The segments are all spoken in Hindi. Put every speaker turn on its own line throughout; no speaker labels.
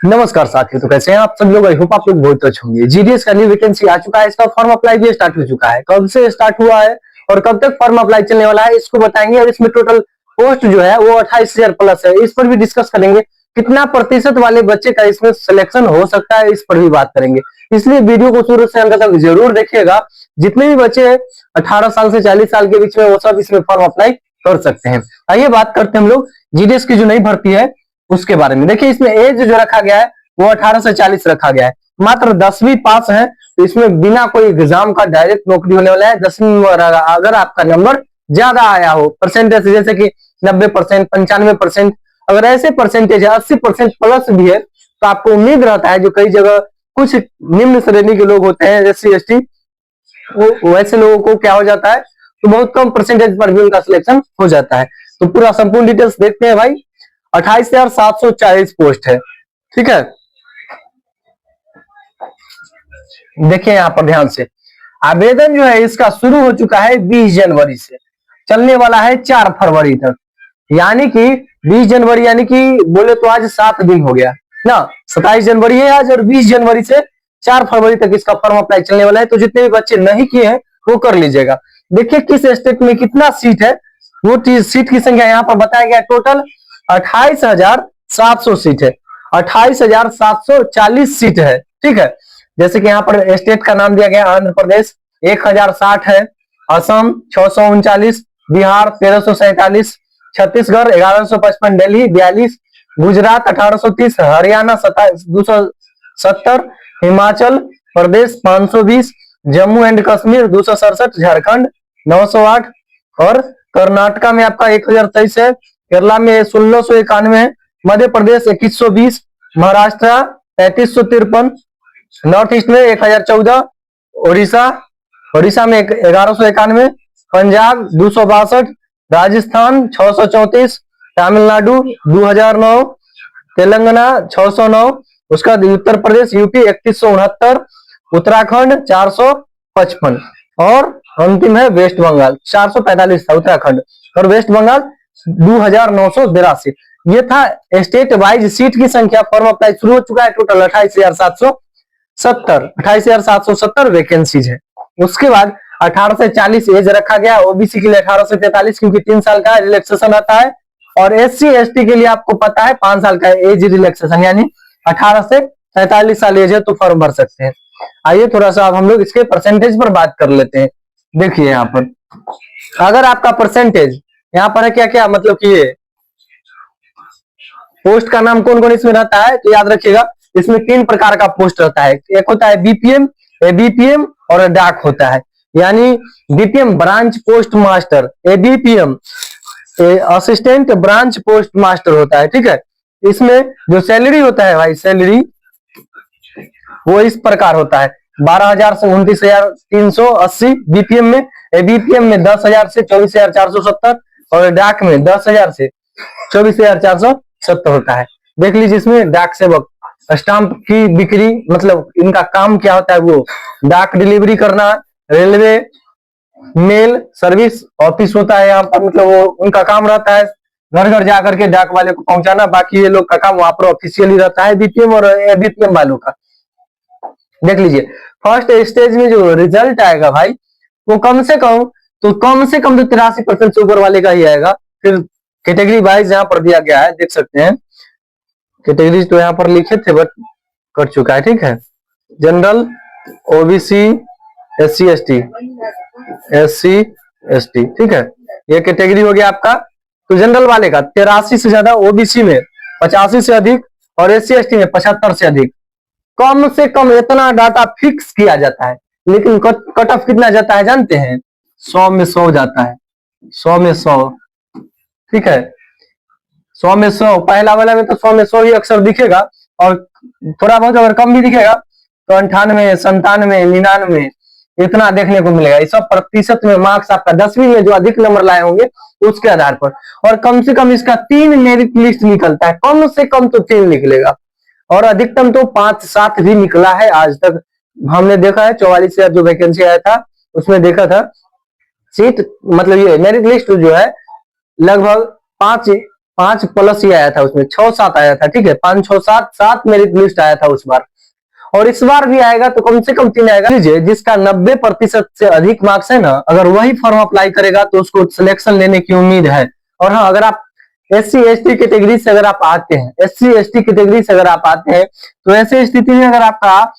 नमस्कार साथियों, तो कैसे हैं आप सब लोग। आई होप आप लोग बहुत अच्छे होंगे। जीडीएस का न्यू वैकेंसी आ चुका है, इसका फॉर्म अप्लाई भी स्टार्ट हो चुका है। कब से स्टार्ट हुआ है और कब तक फॉर्म अप्लाई चलने वाला है इसको बताएंगे। और इसमें टोटल पोस्ट जो है वो 28,000 प्लस है, इस पर भी डिस्कस करेंगे। कितना प्रतिशत वाले बच्चे का इसमें सिलेक्शन हो सकता है, इस पर भी बात करेंगे। इसलिए वीडियो को शुरू से अंत तक जरूर देखिएगा। जितने भी बच्चे 18 साल से 40 साल के बीच में, वो सब इसमें फॉर्म अप्लाई कर सकते हैं। आइए बात करते हैं हम लोग जीडीएस की जो नई भर्ती है उसके बारे में। देखिए, इसमें एज जो रखा गया है वो 18 से 40 रखा गया है। मात्र 10वीं पास है, तो इसमें बिना कोई एग्जाम का डायरेक्ट नौकरी होने वाला है। 10वीं में अगर आपका नंबर ज्यादा आया हो परसेंटेज, जैसे कि 90%, 95%, अगर ऐसे परसेंटेज है 80% प्लस भी है, तो आपको उम्मीद रहता है जो कई जगह कुछ निम्न श्रेणी के लोग होते हैं, SC ST, वो वैसे लोगों को क्या हो जाता है, तो बहुत कम परसेंटेज पर भी उनका सिलेक्शन हो जाता है। तो पूरा संपूर्ण डिटेल्स देखते हैं भाई। 28,740 पोस्ट है, ठीक है। देखिए यहाँ पर ध्यान से, आवेदन जो है इसका शुरू हो चुका है 20 जनवरी से, चलने वाला है 4 फरवरी तक। यानी कि 20 जनवरी यानी कि बोले तो आज 7 दिन हो गया ना, 27 जनवरी है आज, और 20 जनवरी से 4 फरवरी तक इसका फॉर्म अप्लाई चलने वाला है। तो जितने भी बच्चे नहीं किए हैं वो कर लीजिएगा। देखिए किस स्टेट में कितना सीट है, वो सीट की संख्या यहाँ पर बताया गया। टोटल 28,700 सीट है, 28,740 सीट है, ठीक है। जैसे कि यहाँ पर स्टेट का नाम दिया गया, आंध्र प्रदेश 1060 है, असम 639, बिहार 1347, छत्तीसगढ़ 1155, दिल्ली 42, गुजरात 1830, हरियाणा 270, हिमाचल प्रदेश 520, जम्मू एंड कश्मीर 267, झारखंड 908, और कर्नाटका में आपका 1023 है, केरला में 1691 है, मध्य प्रदेश 2120, महाराष्ट्र 3353, नॉर्थ ईस्ट में 1014, उड़ीसा में 1191, पंजाब 262, राजस्थान 634, तमिलनाडु 2009, तेलंगाना 609, उसका उत्तर प्रदेश यूपी 3169, उत्तराखंड 455, और अंतिम है वेस्ट बंगाल 445 था उत्तराखंड, और वेस्ट बंगाल 2982। ये था स्टेट वाइज सीट की संख्या। फॉर्म अप्लाई शुरू हो चुका है। टोटल 28,770 वैकेंसीज है। उसके बाद 18 से 40 एज रखा गया। ओबीसी के लिए 18 से 43, क्योंकि 3 साल का रिलैक्सेशन आता है, और SC ST के लिए आपको पता है 5 साल का एज रिलैक्सेशन, यानी 18 से 45 साल एज है तो फॉर्म भर सकते हैं। आइए थोड़ा सा अब हम लोग इसके परसेंटेज पर बात कर लेते हैं। देखिए यहाँ पर अगर आपका परसेंटेज यहाँ पर है क्या क्या, मतलब कि ये पोस्ट का नाम कौन कौन इसमें रहता है, तो याद रखिएगा इसमें 3 प्रकार का पोस्ट रहता है। एक होता है BPM, ABPM और डाक होता है। यानी BPM branch post master, ABPM assistant branch post master होता है, ठीक है। इसमें जो सैलरी होता है भाई, सैलरी वो इस प्रकार होता है, 12,000 से 29,380 BPM में, ABPM में 10,000 से 24,470, और डाक में 10,000 से 24,470 होता है। देख लीजिए, इसमें डाक सेवक स्टाम्प की बिक्री, मतलब इनका काम क्या होता है, वो डाक डिलीवरी करना, रेलवे मेल सर्विस ऑफिस होता है यहाँ पर, मतलब वो उनका काम रहता है घर घर जाकर के डाक वाले को पहुंचाना। बाकी ये लोग का काम वहां पर ऑफिशियली रहता है, BPM और ABPM वालों का। देख लीजिए फर्स्ट स्टेज में जो रिजल्ट आएगा भाई, वो कम से कम तो 83% से ऊपर वाले का ही आएगा। फिर कैटेगरी वाइज यहाँ पर दिया गया है, देख सकते हैं। कैटेगरीज तो यहाँ पर लिखे थे बट कर चुका है, ठीक है। जनरल, OBC, SC ST, ठीक है। ये कैटेगरी हो गया आपका। तो जनरल वाले का 83 से ज्यादा, OBC में 85 से अधिक, और SC ST में 75 से अधिक। कम से कम इतना डाटा फिक्स किया जाता है, लेकिन कट ऑफ कितना जाता है जानते हैं? 100 में 100 जाता है, 100 में 100, ठीक है। 100 में 100 पहला वाला में तो 100 में 100 ही अक्सर दिखेगा, और थोड़ा बहुत अगर कम भी दिखेगा तो 98, 97, 99 इतना देखने को मिलेगा। इस सब प्रतिशत में मार्क्स आपका 10वीं में जो अधिक नंबर लाए होंगे उसके आधार पर, और कम से कम इसका 3 मेरिट लिस्ट निकलता है। कम से कम तो 3 निकलेगा, और अधिकतम तो 5-7 भी निकला है आज तक। हमने देखा है 44,000 जो वैकेंसी आया था उसमें देखा था सीट, मतलब ये मेरिट लिस्ट जो है लगभग 5 5+ ही आया था, उसमें 6-7 आया था, ठीक है, 5, 6, 7 मेरिट लिस्ट आया था उस बार। और इस बार भी आएगा तो कम से कम 3 आएगा। लीजिए जिसका 90% से अधिक मार्क्स है ना, अगर वही फॉर्म अप्लाई करेगा तो उसको सिलेक्शन लेने की उम्मीद है। और हाँ, अगर आप SC/ST कैटेगरी से अगर आप आते हैं, SC/ST कैटेगरी से अगर आप आते हैं, तो ऐसे स्थिति में अगर आपका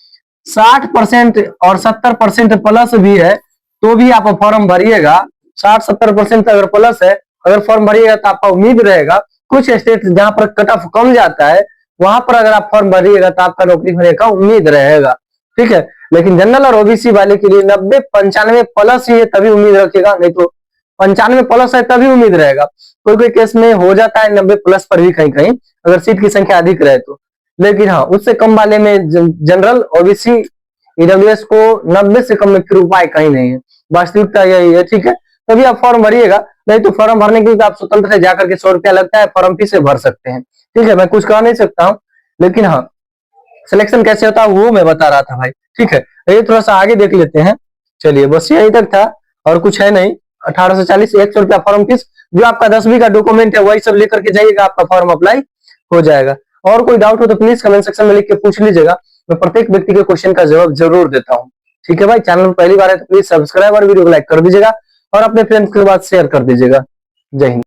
60% और 70% प्लस भी है तो भी आप फॉर्म भरिएगा। 60-70% अगर प्लस है, अगर फॉर्म भरिएगा तो आपका उम्मीद रहेगा। कुछ स्टेट जहां पर कट ऑफ कम जाता है वहां पर अगर आप फॉर्म भरिएगा तो आपका नौकरी होने का उम्मीद रहेगा, ठीक है। लेकिन जनरल और ओबीसी वाले के लिए 90-95 प्लस ही है तभी उम्मीद रखिएगा, नहीं तो 95 प्लस है तभी उम्मीद रहेगा। कोई कोई केस में हो जाता है 90 प्लस पर भी कहीं कहीं, अगर सीट की संख्या अधिक रहे तो। लेकिन हाँ, उससे कम वाले में जनरल, ओबीसी, ईडब्ल्यूएस को 90 से कम में फिर उपाय कहीं नहीं है। वास्तविकता यही है, ठीक है। तभी आप फॉर्म भरिएगा, नहीं तो फॉर्म भरने के लिए आप स्वतंत्र से जाकर के 100 रुपया लगता है, फॉर्म फीस से भर सकते हैं, ठीक है। मैं कुछ कह नहीं सकता हूँ, लेकिन हाँ, सिलेक्शन कैसे होता है वो मैं बता रहा था भाई, ठीक है। ये थोड़ा सा आगे देख लेते हैं। चलिए बस यही तक था और कुछ है नहीं। 1840, 100 रुपया फॉर्म फीस, जो आपका 10वीं का डॉक्यूमेंट है वही सब लेकर के जाइएगा, आपका फॉर्म अप्लाई हो जाएगा। और कोई डाउट हो तो प्लीज कमेंट सेक्शन में लिख के पूछ लीजिएगा, मैं प्रत्येक व्यक्ति के क्वेश्चन का जवाब जरूर देता हूँ, ठीक है भाई। चैनल पर पहली बार है तो प्लीज सब्सक्राइब और वीडियो को लाइक कर दीजिएगा और अपने फ्रेंड्स के बाद शेयर कर दीजिएगा। जय हिंद।